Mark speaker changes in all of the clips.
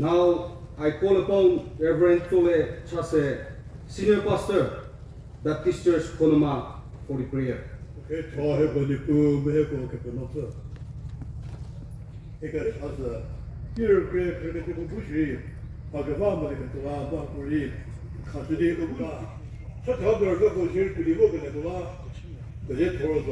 Speaker 1: Now I call upon Reverend Tole Chase, Senior Pastor, Baptist Church Khonoma, for the prayer.
Speaker 2: Okay, talk about the boom, we have to get the note. Because as a here, creative Bushi, Pagavama, the Banguri, Country, shut up the local here to the book and the law, the jet was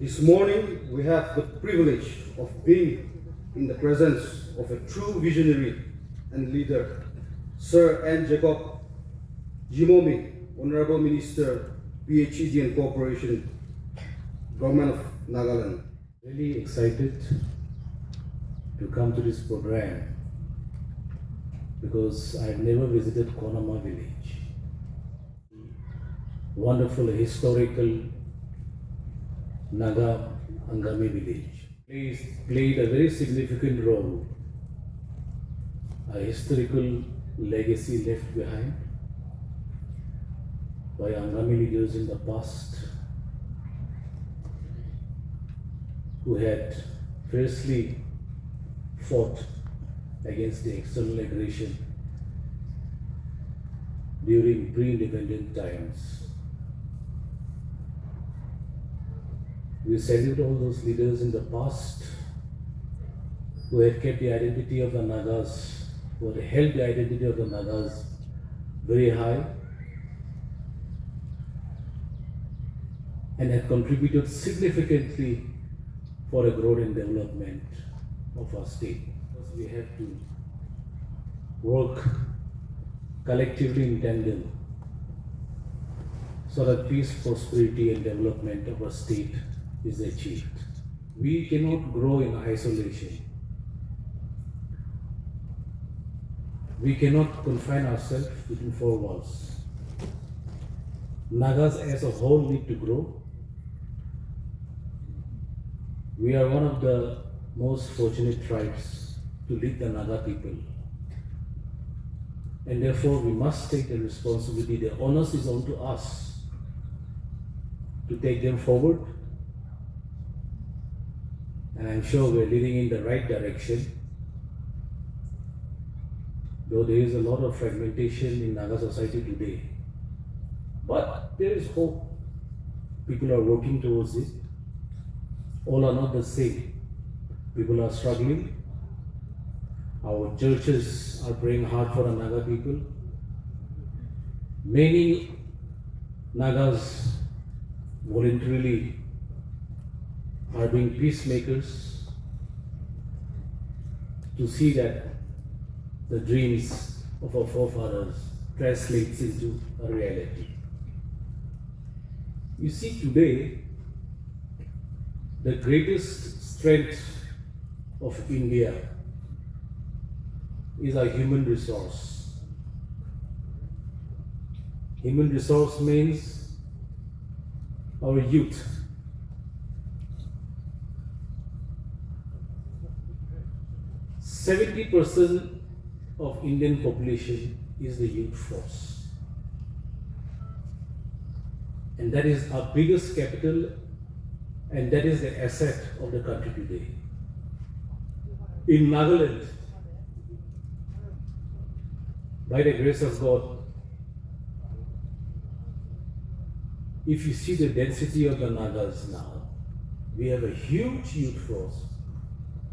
Speaker 1: This morning, we have the privilege of being in the presence of a true visionary and leader, Sir N. Jacob Zhimomi, Honorable Minister, PHED and Cooperation, Government of Nagaland.
Speaker 3: Really excited to come to this program because I've never visited Khonoma village. Wonderful historical Naga Angami village played a very significant role, a historical legacy left behind by Angami leaders in the past who had fiercely fought against the external aggression during pre-independent times. We salute all those leaders in the past who had kept the identity of the Nagas, who had held the identity of the Nagas very high and had contributed significantly for a growth and development of our state. We have to work collectively in tandem so that peace, prosperity and development of our state is achieved. We cannot grow in isolation. We cannot confine ourselves within four walls. Nagas as a whole need to grow. We are one of the most fortunate tribes to lead the Naga people. And therefore we must take the responsibility. The onus is on to us to take them forward. And I'm sure we're leading in the right direction. Though there is a lot of fragmentation in Naga society today. But there is hope. People are working towards it. All are not the same. People are struggling. Our churches are praying hard for the Naga people. Many Nagas voluntarily are being peacemakers to see that the dreams of our forefathers translates into a reality. You see, today, the greatest strength of India is our human resource. Human resource means our youth. 70% of Indian population is the youth force. And that is our biggest capital, and that is the asset of the country today. In Nagaland, by the grace of God, if you see the density of the Nagas now, we have a huge youth force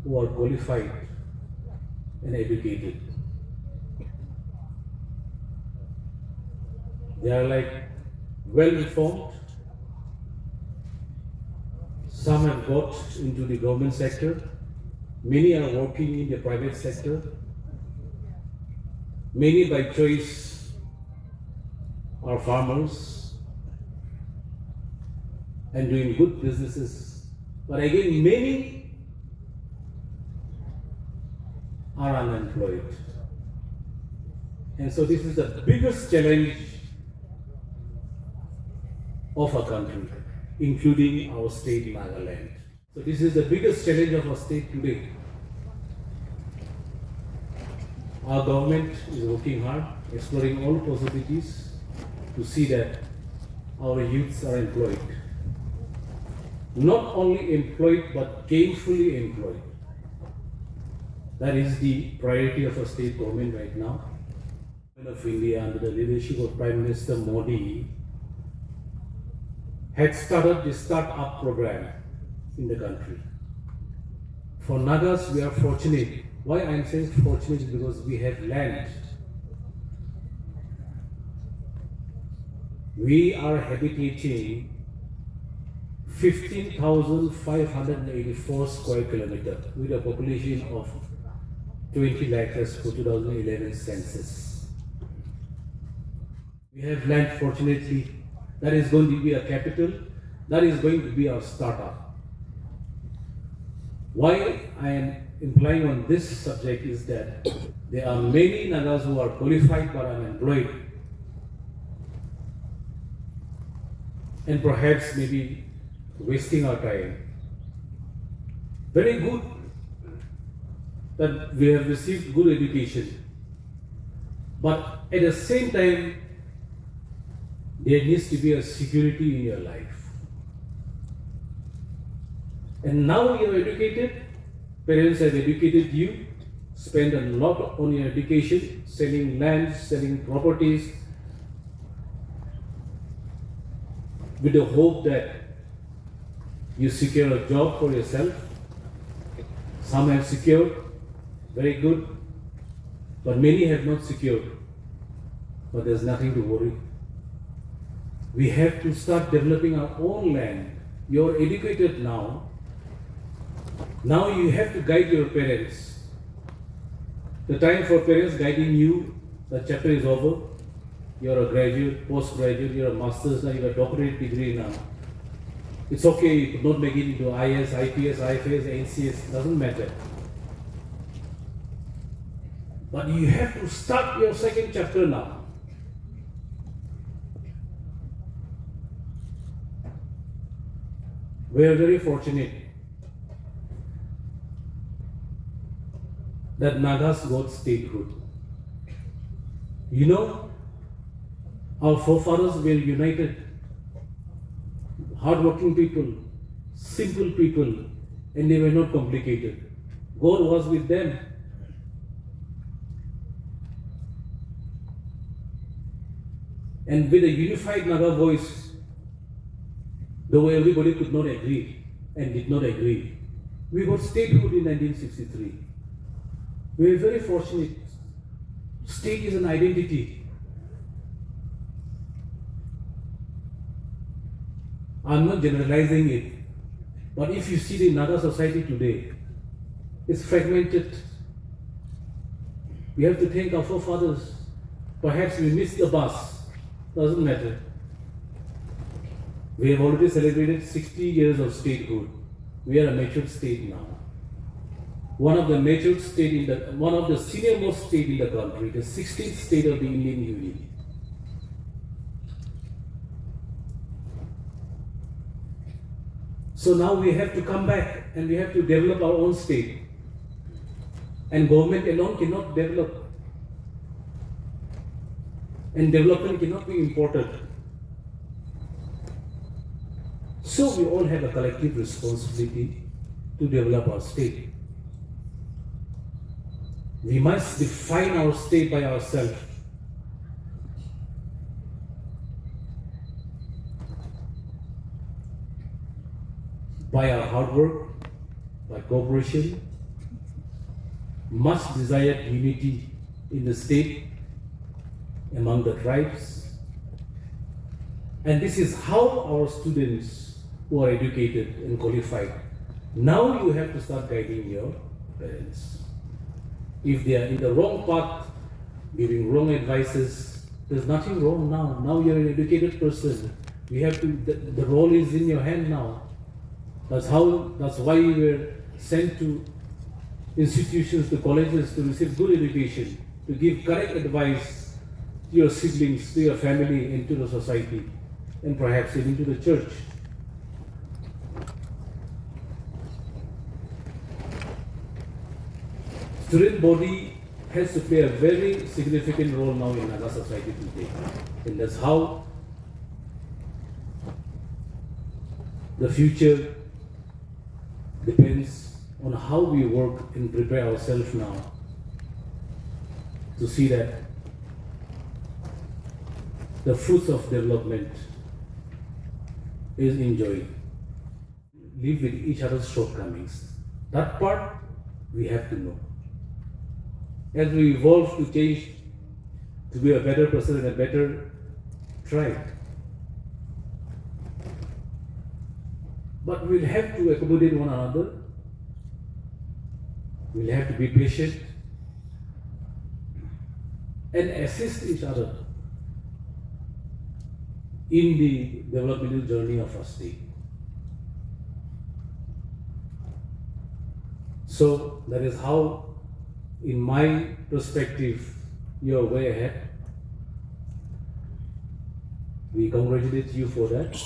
Speaker 3: who are qualified and educated. They are like well informed. Some have got into the government sector. Many are working in the private sector. Many by choice are farmers and doing good businesses. But again, many are unemployed. And so this is the biggest challenge of our country, including our state, Nagaland. So this is the biggest challenge of our state today. Our government is working hard, exploring all possibilities to see that our youths are employed. Not only employed, but gainfully employed. That is the priority of our state government right now. Of India, under the leadership of Prime Minister Modi, had started the start-up program in the country. For Nagas, we are fortunate. Why I am saying fortunate is because we have land. We are habitating 15,584 square kilometers with a population of 20 lakhs as per 2011 census. We have land, fortunately. That is going to be a capital. That is going to be our startup. Why I am implying on this subject is that there are many Nagas who are qualified but unemployed. And perhaps maybe wasting our time. Very good that we have received good education. But at the same time, there needs to be a security in your life. And now you are educated, parents have educated you, spend a lot on your education, selling land, selling properties, with the hope that you secure a job for yourself. Some have secured, very good, but many have not secured. But there's nothing to worry. We have to start developing our own land. You're educated now. Now you have to guide your parents. The time for parents guiding you, the chapter is over. You're a graduate, postgraduate, you're a master's now, you have a doctorate degree now. It's okay, you could not make it into IS, IPS, IFS, NCS, doesn't matter. But you have to start your second chapter now. We are very fortunate that Nagas got statehood. You know, our forefathers were united, hardworking people, simple people, and they were not complicated. God was with them. And with a unified Naga voice, though everybody could not agree and did not agree, we got statehood in 1963. We are very fortunate. State is an identity. I'm not generalizing it, but if you see the Naga society today, it's fragmented. We have to thank our forefathers. Perhaps we missed the bus. Doesn't matter. We have already celebrated 60 years of statehood. We are a matured state now. One of the matured state one of the senior-most state in the country, the 16th state of the Indian Union. So now we have to come back and we have to develop our own state. And government alone cannot develop. And development cannot be imported. So we all have a collective responsibility to develop our state. We must define our state by ourselves. By our hard work, by cooperation, much desired unity in the state among the tribes. And this is how our students who are educated and qualified, now you have to start guiding your parents. If they are in the wrong path, giving wrong advices, there's nothing wrong now. Now you're an educated person. We have to, the role is in your hand now. That's why you were sent to institutions, to colleges to receive good education, to give correct advice to your siblings, to your family, and to the society, and perhaps even to the church. Student body has to play a very significant role now in Naga society today. And that's how the future depends on how we work and prepare ourselves now to see that the fruits of development is enjoyed. Live with each other's shortcomings. That part we have to know. As we evolve to change, to be a better person and a better tribe. But we'll have to accommodate one another. We'll have to be patient and assist each other in the developmental journey of our state. So that is how, in my perspective, you are way ahead. We congratulate you for that.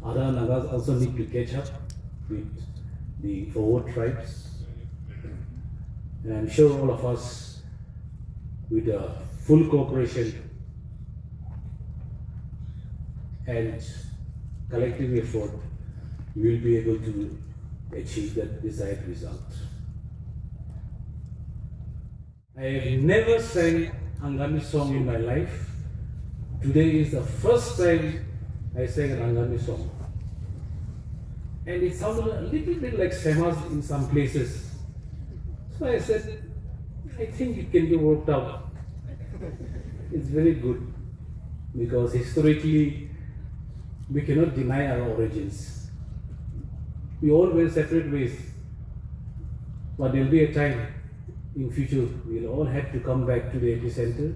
Speaker 3: Other Nagas also need to catch up with the forward tribes. And I'm sure all of us, with a full cooperation and collective effort, will be able to achieve that desired result. I have never sang Angami song in my life. Today is the first time I sang an Angami song. And it sounded a little bit like Semas in some places. So I said, I think it can be worked out. It's very good because historically we cannot deny our origins. We all went separate ways, but there will be a time in future we'll all have to come back to the epicenter,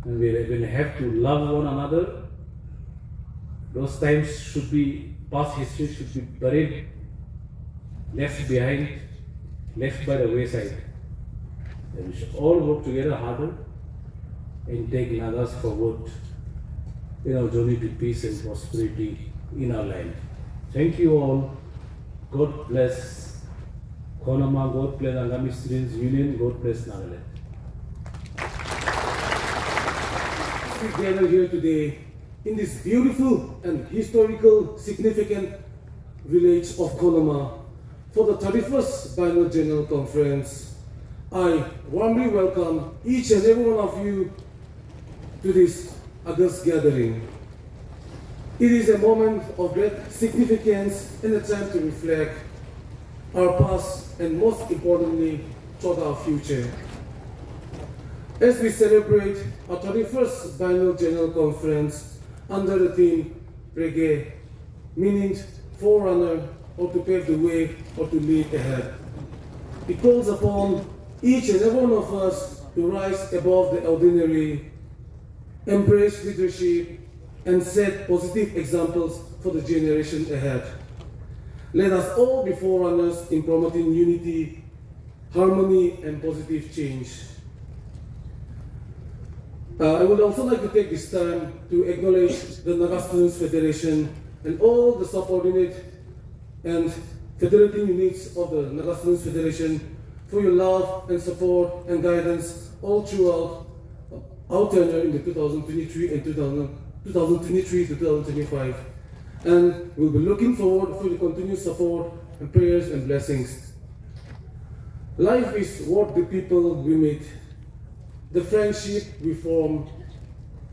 Speaker 3: and we'll have to love one another. Those times should be, past history should be buried, left behind, left by the wayside. And we should all work together harder and take Nagas forward in our journey to peace and prosperity in our land. Thank you all. God bless Khonoma, God bless Angami Students Union, God bless Nagaland.
Speaker 4: We gather here today in this beautiful and historical significant village of Khonoma for the 31st Biennial General Conference. I warmly welcome each and every one of you to this August gathering. It is a moment of great significance and a time to reflect our past and, most importantly, toward our future. As we celebrate our 31st Biennial General Conference under the theme Prege, meaning Fore Runner, or to pave the way or to lead ahead. It calls upon each and every one of us to rise above the ordinary, embrace leadership, and set positive examples for the generation ahead. Let us all be forerunners in promoting unity, harmony, and positive change. I would also like to take this time to acknowledge the Naga Students Federation and all the subordinate and federating units of the Naga Students Federation, for your love and support and guidance all throughout our tenure in the 2023 and 2023 to 2025. And we'll be looking forward for the continued support and prayers and blessings. Life is what the people we meet, the friendship we form,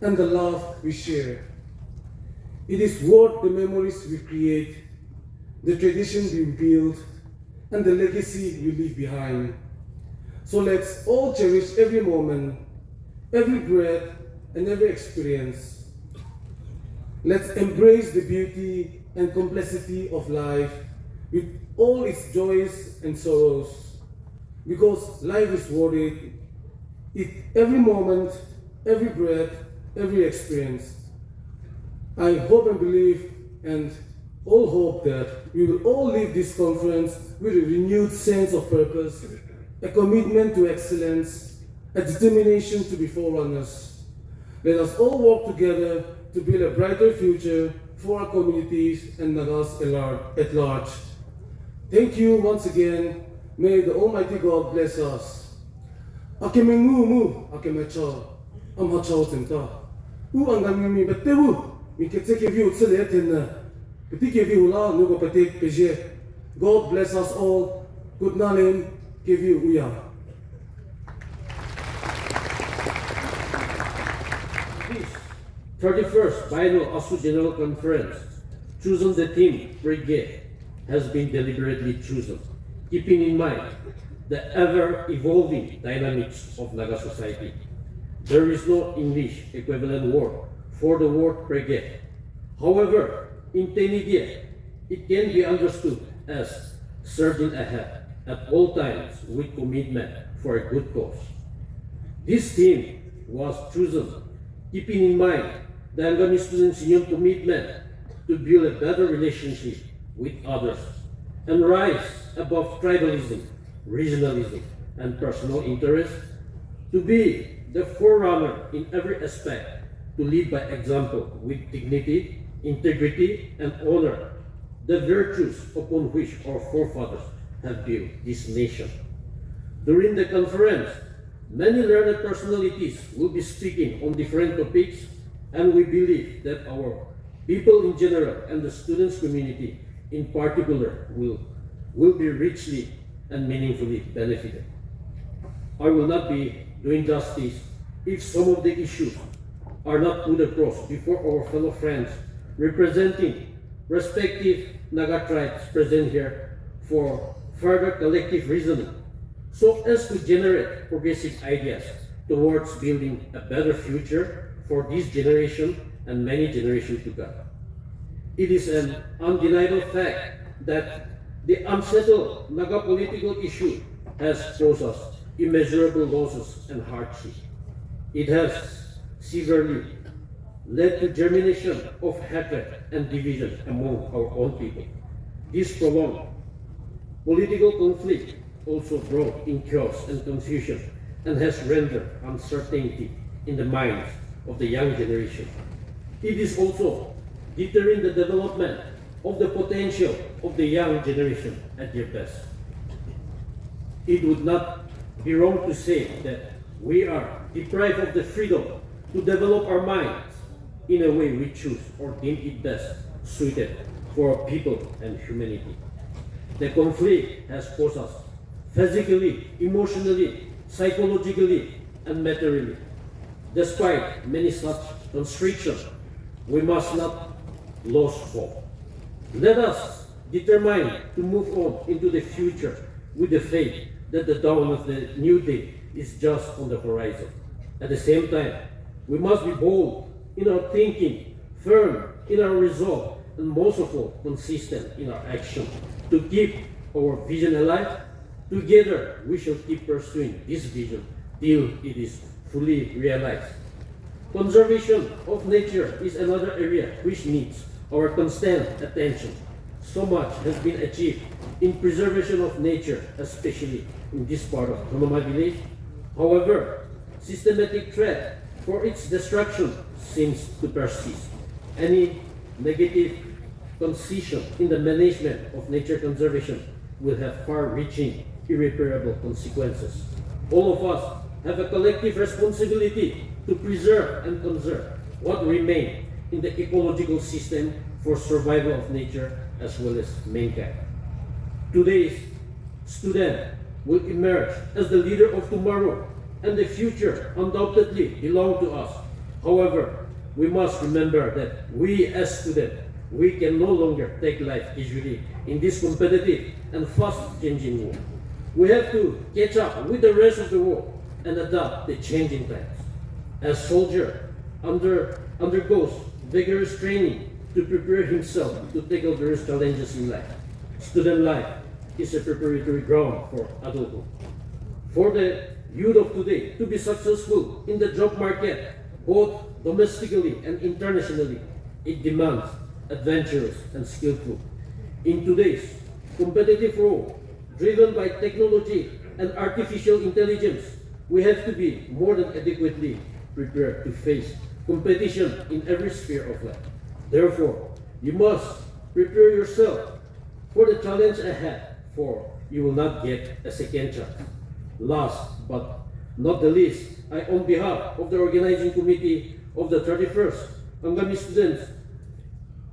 Speaker 4: and the love we share. It is what the memories we create, the tradition we build, and the legacy we leave behind. So let's all cherish every moment, every breath, and every experience. Let's embrace the beauty and complexity of life with all its joys and sorrows, because life is worth it, every moment, every breath, every experience. I hope and believe and all hope that we will all leave this conference with a renewed sense of purpose, a commitment to excellence, a determination to be forerunners. Let us all work together to build a brighter future for our communities and Nagas at large. Thank you once again. May the Almighty God bless us. Akemengu akemecha amhachao tenta. Angami mi betewu mi keteke vi utsele tenna. Petike vi ula nugo petek Prege. God bless us all. Good nalim kevi uya.
Speaker 5: This 31st Biennial ASU General Conference, chosen the theme Prege, has been deliberately chosen, keeping in mind the ever-evolving dynamics of Naga society. There is no English equivalent word for the word Prege. However, in Tenidie, it can be understood as surging ahead at all times with commitment for a good cause. This theme was chosen keeping in mind the Angami students' union commitment to build a better relationship with others and rise above tribalism, regionalism, and personal interest, to be the forerunner in every aspect, to lead by example with dignity, integrity, and honor, the virtues upon which our forefathers have built this nation. During the conference, many learned personalities will be speaking on different topics, and we believe that our people in general and the students community in particular will be richly and meaningfully benefited. I will not be doing justice if some of the issues are not put across before our fellow friends representing respective Naga tribes present here for further collective reasoning, so as to generate progressive ideas towards building a better future for this generation and many generations to come. It is an undeniable fact that the unsettled Naga political issue has caused us immeasurable losses and hardship. It has severely led to germination of hatred and division among our own people. This prolonged political conflict also brought in chaos and confusion and has rendered uncertainty in the minds of the young generation. It is also deterring the development of the potential of the young generation at their best. It would not be wrong to say that we are deprived of the freedom to develop our minds in a way we choose or deem it best suited for our people and humanity. The conflict has caused us physically, emotionally, psychologically, and materially. Despite many such constrictions, we must not lose hope. Let us determine to move on into the future with the faith that the dawn of the new day is just on the horizon. At the same time, we must be bold in our thinking, firm in our resolve, and most of all, consistent in our action to keep our vision alive. Together, we shall keep pursuing this vision till it is fully realized. Conservation of nature is another area which needs our constant attention. So much has been achieved in preservation of nature, especially in this part of Khonoma village. However, systematic threat for its destruction seems to persist. Any negative concision in the management of nature conservation will have far-reaching, irreparable consequences. All of us have a collective responsibility to preserve and conserve what remains in the ecological system for survival of nature as well as mankind. Today's student will emerge as the leader of tomorrow, and the future undoubtedly belongs to us. However, we must remember that we as students, we can no longer take life casually in this competitive and fast-changing world. We have to catch up with the rest of the world and adapt the changing times. As soldier undergoes vigorous training to prepare himself to tackle various challenges in life, student life is a preparatory ground for adulthood. For the youth of today to be successful in the job market, both domestically and internationally, it demands adventurous and skillful. In today's competitive world, driven by technology and artificial intelligence, we have to be more than adequately prepared to face competition in every sphere of life. Therefore, you must prepare yourself for the challenge ahead, for you will not get a second chance. Last but not the least, I, on behalf of the organizing committee of the 31st Angami Students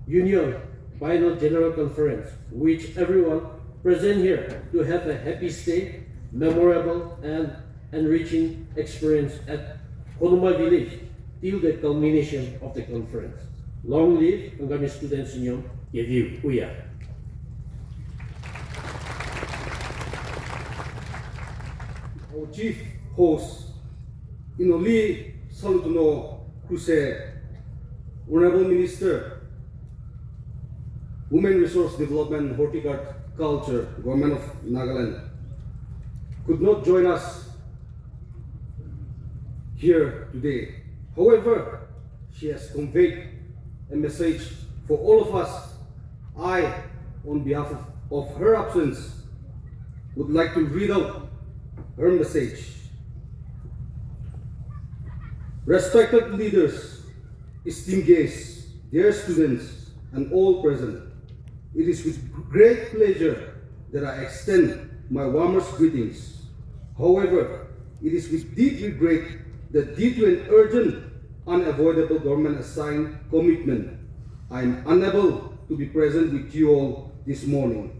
Speaker 5: Union Biennial General Conference, wish everyone present here to have a happy stay, memorable and enriching experience at Khonoma village till the culmination of the conference. Long live Angami Students Union, Yeviu Uya.
Speaker 1: Our chief host, Inoli Salutuno Kruse, Honorable Minister, Women Resource Development, Horticulture, Government of Nagaland, could not join us here today. However, she has conveyed a message for all of us. I, on behalf of her absence, would like to read out her message. Respected leaders, esteemed guests, dear students, and all present, it is with great pleasure that I extend my warmest greetings. However, it is with deep regret that due to an urgent, unavoidable government-assigned commitment, I am unable to be present with you all this morning.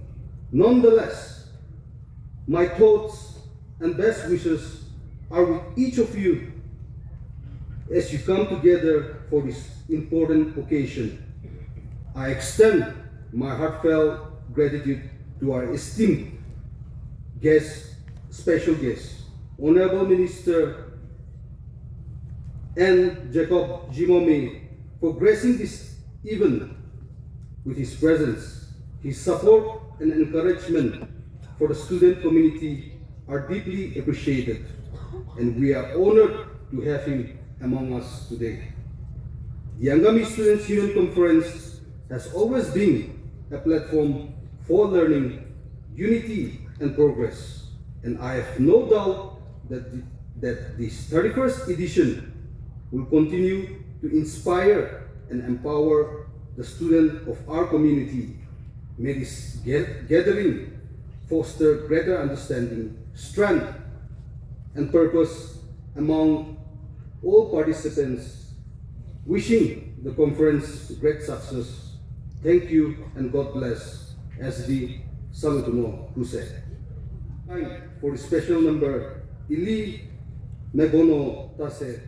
Speaker 1: Nonetheless, my thoughts and best wishes are with each of you as you come together for this important occasion. I extend my heartfelt gratitude to our esteemed guests, special guests, Honorable Minister and Jacob Zhimomi, for gracing this event with his presence. His support and encouragement for the student community are deeply appreciated, and we are honored to have him among us today. The Angami Students Union Conference has always been a platform for learning, unity, and progress, and I have no doubt that this 31st edition will continue to inspire and empower the students of our community. May this gathering foster greater understanding, strength, and purpose among all participants. Wishing the conference great success. Thank you and God bless. SD Salutuno Kruse. Time for the special number Ili Mebono Tase.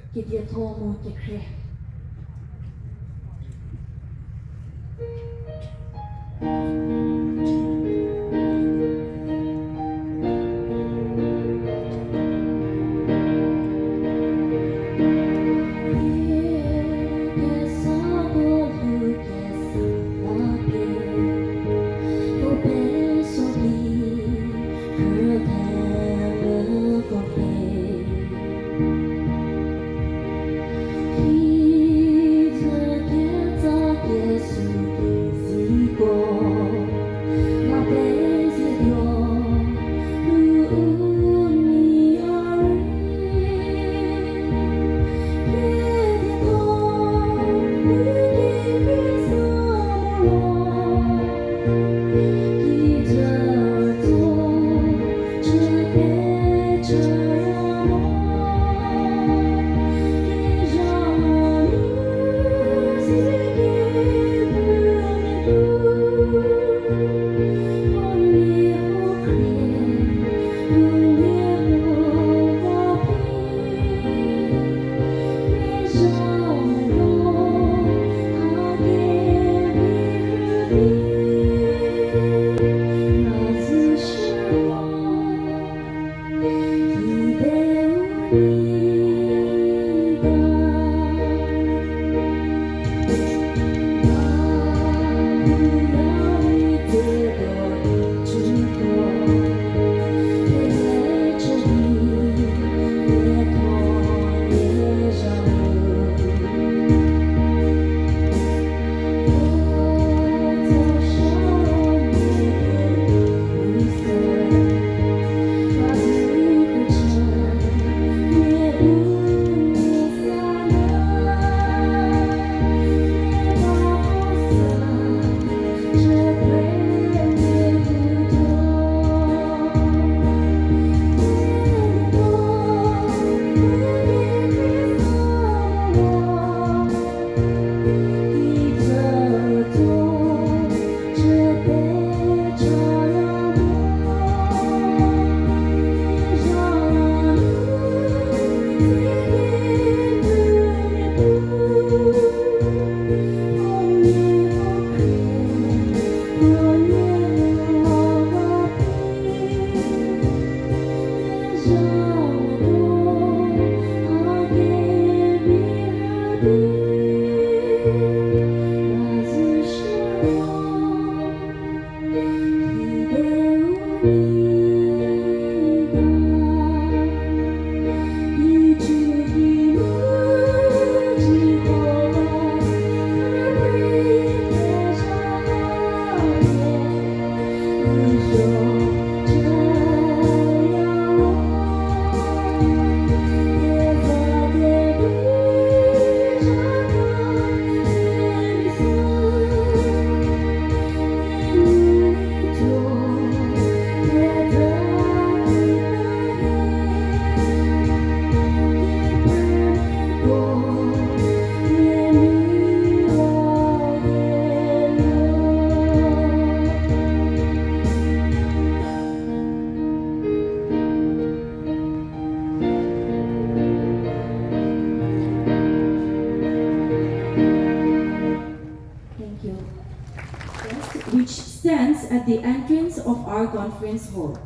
Speaker 6: At the entrance of our conference hall.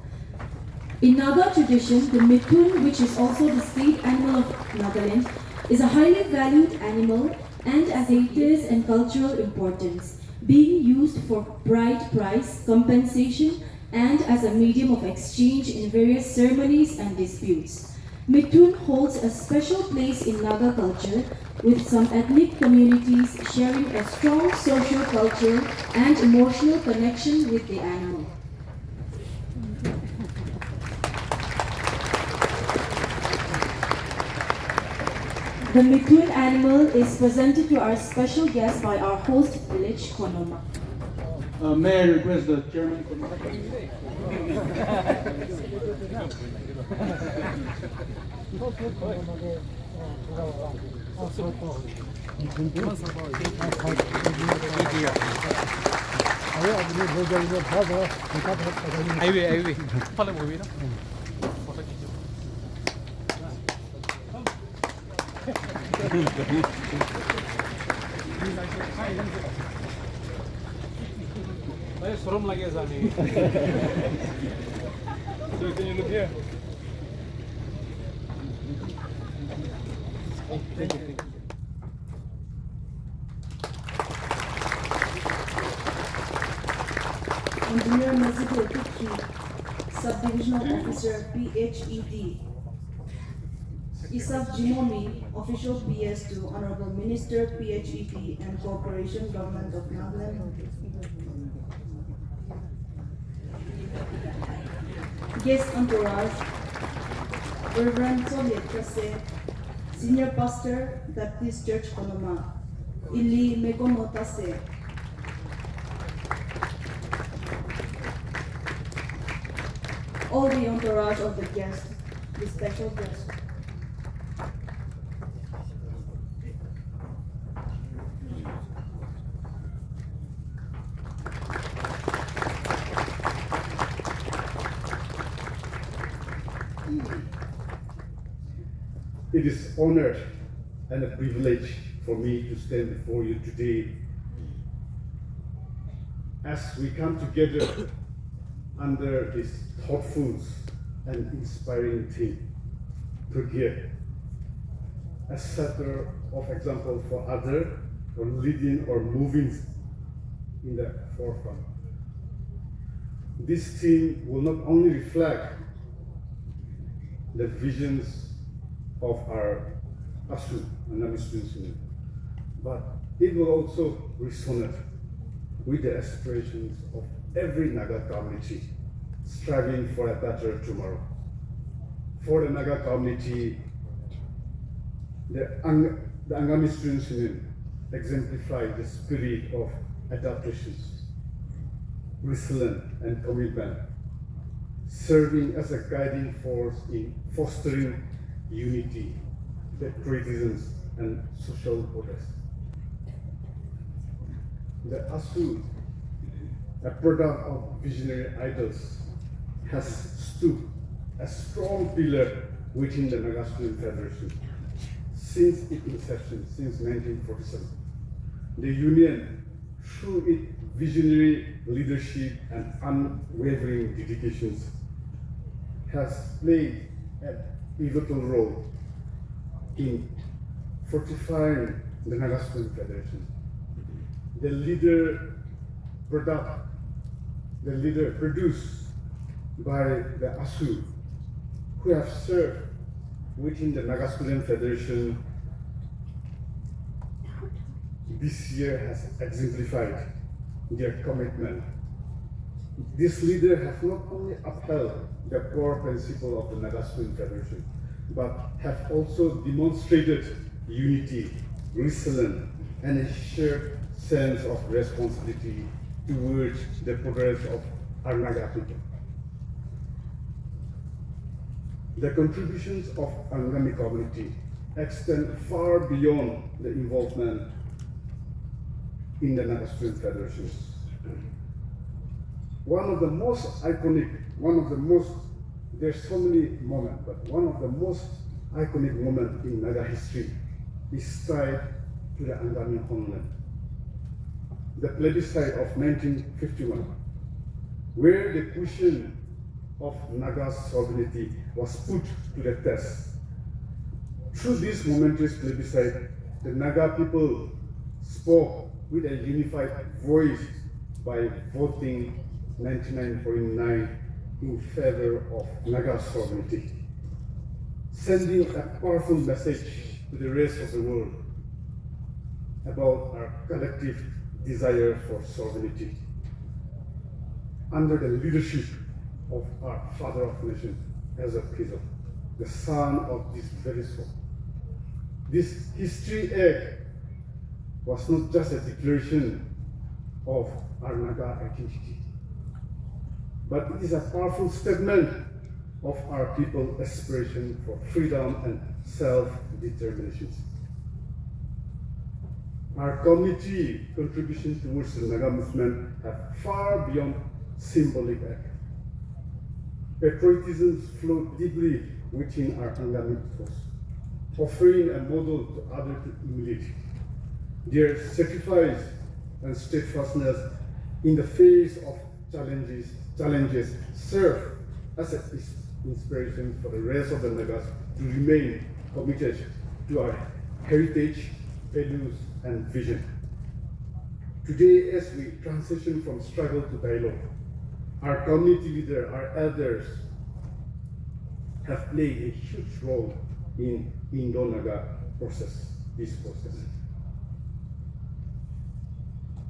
Speaker 6: In Naga tradition, the Mithun, which is also the state animal of Nagaland, is a highly valued animal and has heritage and cultural importance, being used for bride price, compensation, and as a medium of exchange in various ceremonies and disputes. Mithun holds a special place in Naga culture, with some ethnic communities sharing a strong social culture and emotional connection with the animal. The Mithun animal is presented to our special guest by our host village, Khonoma.
Speaker 7: May I request the chairman?
Speaker 8: 아이비 팔레 모이나? भाई शर्म लगे जाने so can you look here thank you
Speaker 6: Engineer Mazibur Tukki, Subdivisional Officer PHED, Isaf Zhimomi, Official PS2, Honorable Minister PHED and Corporation Government of Nagaland. Guest entourage, Reverend Soviet Kase, Senior Pastor, Baptist Church Khonoma, Ili Mekono Tase. All the entourage of the guest, the special guest.
Speaker 1: It is honored and a privilege for me to stand before you today as we come together under this thoughtful and inspiring theme, Prege, a setter of example for others, or leading or moving in the forefront. This theme will not only reflect the visions of our ASU, Angami Students Union, but it will also resonate with the aspirations of every Naga community striving for a better tomorrow. For the Naga community, the Angami Students Union exemplify the spirit of adaptations, resilience, and commitment, serving as a guiding force in fostering unity, patriotism, and social protest. The ASU, a product of visionary idols, has stood a strong pillar within the Naga Student Federation since its inception, since 1947. The union, through its visionary leadership and unwavering dedications, has played a pivotal role in fortifying the Naga Student Federation. The leader produced by the ASU, who have served within the Naga Student Federation this year has exemplified their commitment. This leader has not only upheld the core principle of the Naga Student Federation, but have also demonstrated unity, resilience, and a shared sense of responsibility towards the progress of our Naga people. The contributions of Angami community extend far beyond the involvement in the Naga Student Federation. There's so many moments, but one of the most iconic moments in Naga history is tied to the Angami homeland. The plebiscite of 1951, where the question of Naga's sovereignty was put to the test. Through this momentous plebiscite, the Naga people spoke with a unified voice by voting 99.9 in favor of Naga sovereignty, sending a powerful message to the rest of the world about our collective desire for sovereignty. Under the leadership of our father of nation as a Prege, the son of this very soul. This history egg was not just a declaration of our Naga identity, but it is a powerful statement of our people's aspiration for freedom and self-determination. Our community contribution towards the Naga movement have far beyond symbolic act. Patriotism flowed deeply within our Angami ethos, offering a model to others to emulate. Their sacrifice and steadfastness in the face of challenges serve as an inspiration for the rest of the Nagas to remain committed to our heritage, values, and vision. Today, as we transition from struggle to dialogue, our community leaders, our elders, have played a huge role in Indo-Naga this process.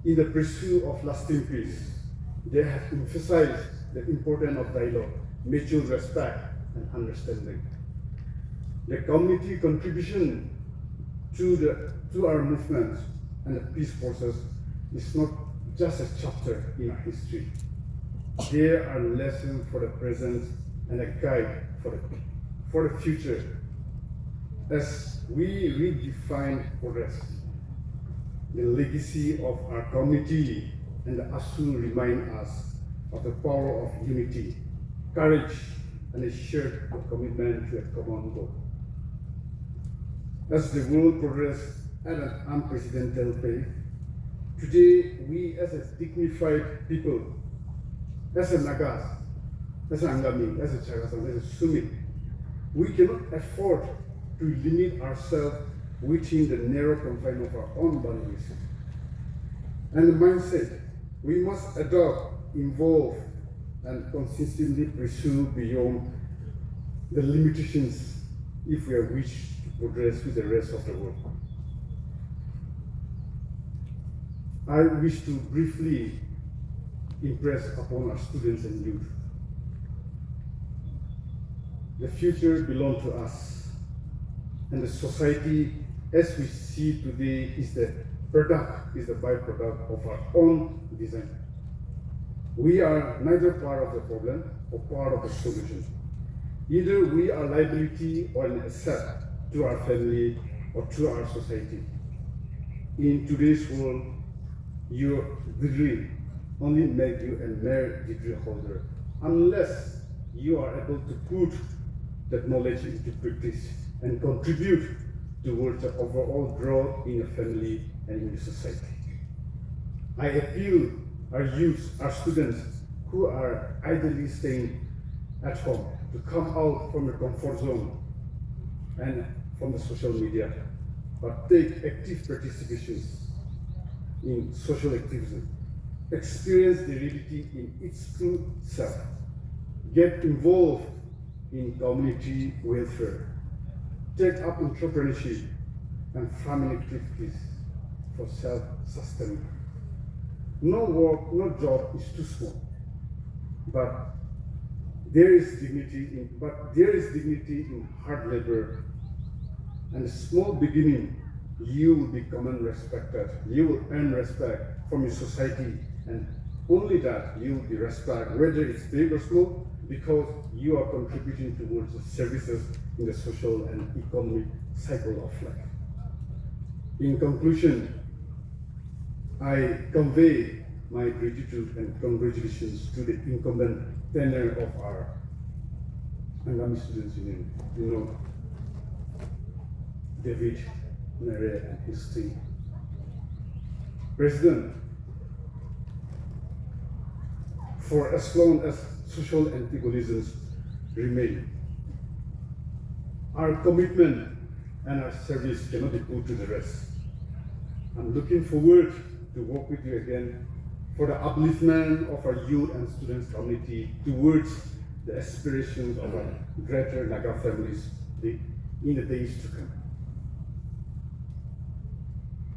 Speaker 1: In the pursuit of lasting peace, they have emphasized the importance of dialogue, mutual respect, and understanding. The community contribution to our movement and the peace process is not just a chapter in our history. They are lessons for the present and a guide for the future as we redefine progress. The legacy of our community and the ASU remind us of the power of unity, courage, and a shared commitment to a common goal. as the world progresses at an unprecedented pace, today we as a dignified people, as a Nagas, as a Angami, as a Chagasan, as a Sumi, we cannot afford to limit ourselves within the narrow confines of our own boundaries. And the mindset we must adopt, involve, and consistently pursue beyond the limitations if we wish to progress with the rest of the world. I wish to briefly impress upon our students and youth. The future belongs to us, and the society as we see today is the byproduct of our own design. We are neither part of the problem or part of the solution. Either we are liability or an asset to our family or to our society. In today's world, your degree only makes you a mere degree holder unless you are able to put that knowledge into practice and contribute towards the overall growth in your family and in your society. I appeal our youth, our students who are idly staying at home to come out from the comfort zone and from the social media, but take active participation in social activism, experience the reality in its true self, get involved in community welfare, take up entrepreneurship and farming activities for self-sustainment. No work, no job is too small, but there is dignity in hard labor and a small beginning. You will become respected. You will earn respect from your society, and only that you will be respected, whether it's big or small, because you are contributing towards the services in the social and economic cycle of life. In conclusion, I convey my gratitude and congratulations to the incumbent tenure of our Angami Students Union, David, Mary, and his team. President, for as long as social antagonisms remain, our commitment and our service cannot be put to the rest. I'm looking forward to work with you again for the upliftment of our youth and students community towards the aspirations of our greater Naga families in the days to come.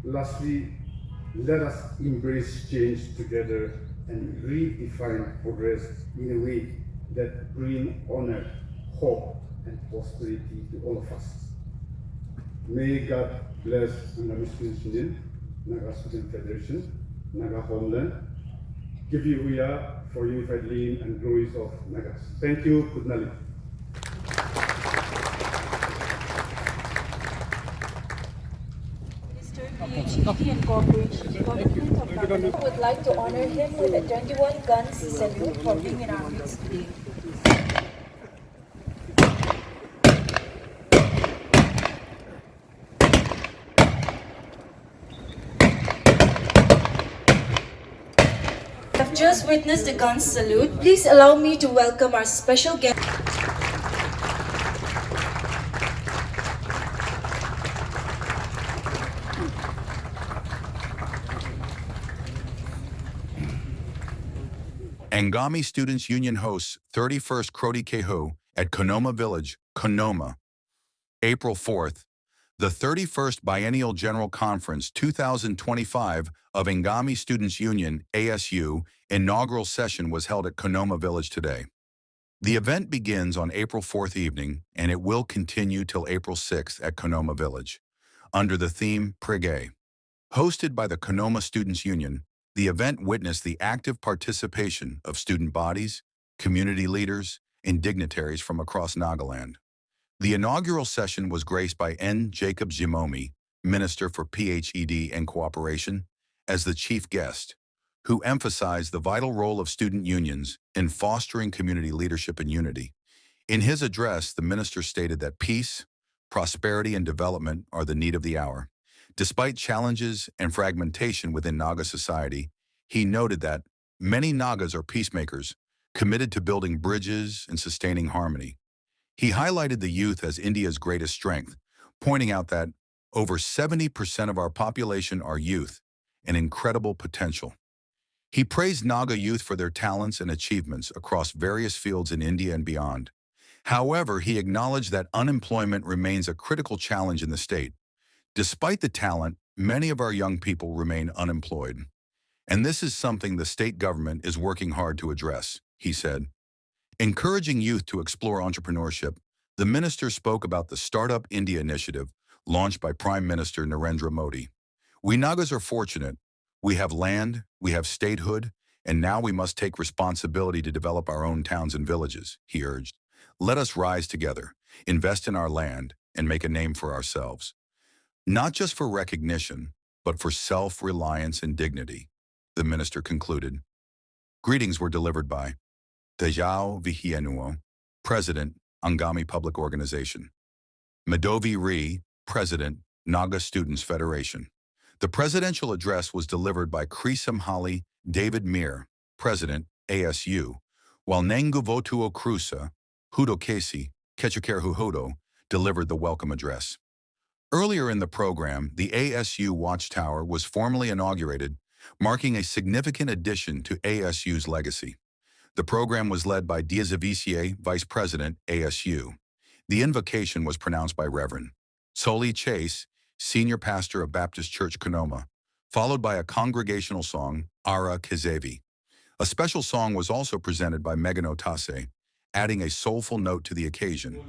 Speaker 1: Lastly, let us embrace change together and redefine progress in a way that brings honor, hope, and prosperity to all of us. May God bless Angami Students Union, Naga Student Federation, Naga Homeland, give you Uya for unified lean and glories of Nagas. Thank you, good night.
Speaker 6: PHED and Corporation Government of Nagaland would like to honor him with a 21 guns salute for being in our midst today. We have just witnessed the gun salute. Please allow me to welcome our special guest.
Speaker 9: Angami Students Union hosts 31st Krodi Keho at Khonoma Village, Khonoma. April 4th, the 31st Biennial General Conference 2025 of Angami Students Union, ASU, Inaugural Session was held at Khonoma Village today. The event begins on April 4th evening, and it will continue till April 6th at Khonoma Village, under the theme Prege. Hosted by the Khonoma Students Union, the event witnessed the active participation of student bodies, community leaders, and dignitaries from across Nagaland. The inaugural session was graced by N. Jacob Zhimomi, Minister for PHED and Cooperation, as the chief guest, who emphasized the vital role of student unions in fostering community leadership and unity. In his address, the minister stated that peace, prosperity and development are the need of the hour. Despite challenges and fragmentation within Naga society, he noted that many Nagas are peacemakers, committed to building bridges and sustaining harmony. He highlighted the youth as India's greatest strength, pointing out that over 70% of our population are youth, an incredible potential. He praised Naga youth for their talents and achievements across various fields in India and beyond. However, he acknowledged that unemployment remains a critical challenge in the state. Despite the talent, many of our young people remain unemployed. And this is something the state government is working hard to address, he said. Encouraging youth to explore entrepreneurship, the minister spoke about the Startup India initiative launched by Prime Minister Narendra Modi. We Nagas are fortunate. We have land, we have statehood, and now we must take responsibility to develop our own towns and villages, he urged. Let us rise together, invest in our land, and make a name for ourselves. Not just for recognition, but for self-reliance and dignity, the minister concluded. Greetings were delivered by Tejao Vihianuo, President, Angami Public Organization. Madovi Ri, President, Naga Students Federation. The presidential address was delivered by Krisamhali David Mir, President, ASU, while Nenguvotuo Crusa, Hudo Kesi, Ketchuker Huhodo, delivered the welcome address. Earlier in the program, the ASU Watchtower was formally inaugurated, marking a significant addition to ASU's legacy. The program was led by Diazavicier, Vice President, ASU. The invocation was pronounced by Reverend Soli Chase, Senior Pastor of Baptist Church Khonoma, followed by a congregational song, Ara Kezevi. A special song was also presented by Megano Tase, adding a soulful note to the occasion.